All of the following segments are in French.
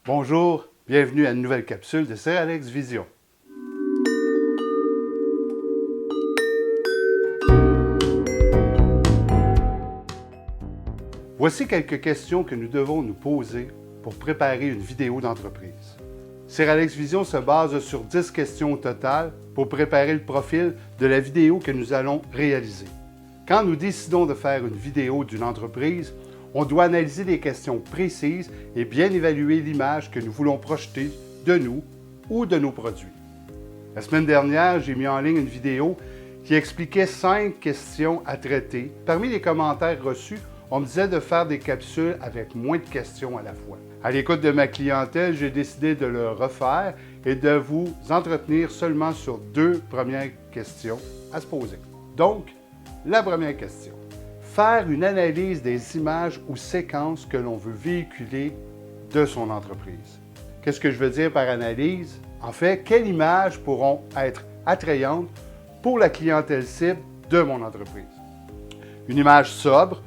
Bonjour, bienvenue à une nouvelle capsule de Seralex Vision. Voici quelques questions que nous devons nous poser pour préparer une vidéo d'entreprise. Seralex Vision se base sur 10 questions au total pour préparer le profil de la vidéo que nous allons réaliser. Quand nous décidons de faire une vidéo d'une entreprise, on doit analyser des questions précises et bien évaluer l'image que nous voulons projeter de nous ou de nos produits. La semaine dernière, j'ai mis en ligne une vidéo qui expliquait 5 questions à traiter. Parmi les commentaires reçus, on me disait de faire des capsules avec moins de questions à la fois. À l'écoute de ma clientèle, j'ai décidé de le refaire et de vous entretenir seulement sur 2 premières questions à se poser. Donc, la première question. Faire une analyse des images ou séquences que l'on veut véhiculer de son entreprise. Qu'est-ce que je veux dire par analyse? En fait, quelles images pourront être attrayantes pour la clientèle cible de mon entreprise? Une image sobre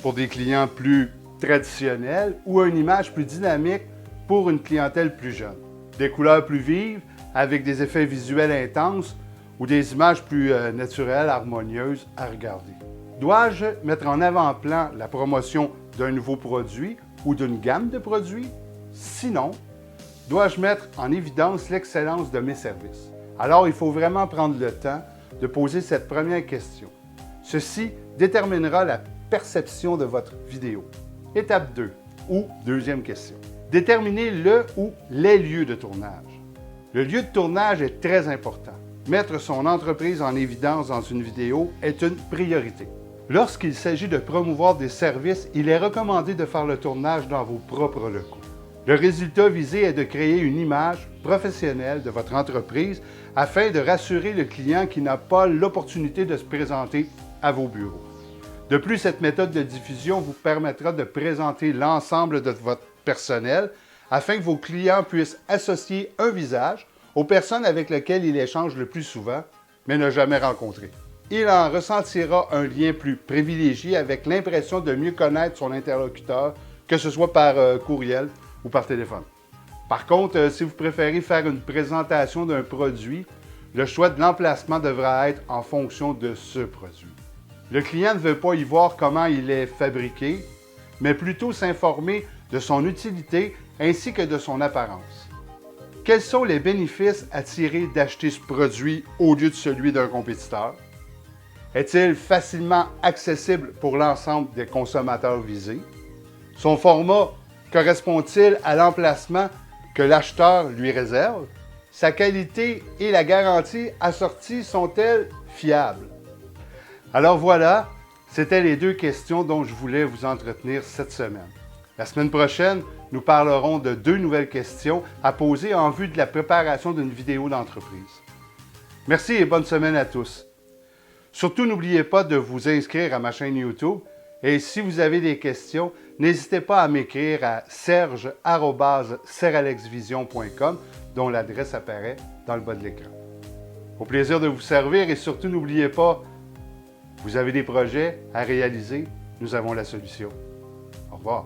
pour des clients plus traditionnels ou une image plus dynamique pour une clientèle plus jeune? Des couleurs plus vives avec des effets visuels intenses ou des images plus naturelles, harmonieuses à regarder? Dois-je mettre en avant-plan la promotion d'un nouveau produit ou d'une gamme de produits? Sinon, dois-je mettre en évidence l'excellence de mes services? Alors, il faut vraiment prendre le temps de poser cette première question. Ceci déterminera la perception de votre vidéo. Étape 2, ou deuxième question. Déterminer le ou les lieux de tournage. Le lieu de tournage est très important. Mettre son entreprise en évidence dans une vidéo est une priorité. Lorsqu'il s'agit de promouvoir des services, il est recommandé de faire le tournage dans vos propres locaux. Le résultat visé est de créer une image professionnelle de votre entreprise afin de rassurer le client qui n'a pas l'opportunité de se présenter à vos bureaux. De plus, cette méthode de diffusion vous permettra de présenter l'ensemble de votre personnel afin que vos clients puissent associer un visage aux personnes avec lesquelles il échange le plus souvent, mais n'a jamais rencontré. Il en ressentira un lien plus privilégié avec l'impression de mieux connaître son interlocuteur, que ce soit par courriel ou par téléphone. Par contre, si vous préférez faire une présentation d'un produit, le choix de l'emplacement devra être en fonction de ce produit. Le client ne veut pas y voir comment il est fabriqué, mais plutôt s'informer de son utilité ainsi que de son apparence. Quels sont les bénéfices à tirer d'acheter ce produit au lieu de celui d'un compétiteur? Est-il facilement accessible pour l'ensemble des consommateurs visés? Son format correspond-il à l'emplacement que l'acheteur lui réserve? Sa qualité et la garantie assortie sont-elles fiables? Alors voilà, c'était les 2 questions dont je voulais vous entretenir cette semaine. La semaine prochaine, nous parlerons de 2 nouvelles questions à poser en vue de la préparation d'une vidéo d'entreprise. Merci et bonne semaine à tous. Surtout, n'oubliez pas de vous inscrire à ma chaîne YouTube et si vous avez des questions, n'hésitez pas à m'écrire à serge@seralexvision.com dont l'adresse apparaît dans le bas de l'écran. Au plaisir de vous servir et surtout, n'oubliez pas, vous avez des projets à réaliser, nous avons la solution. Au revoir.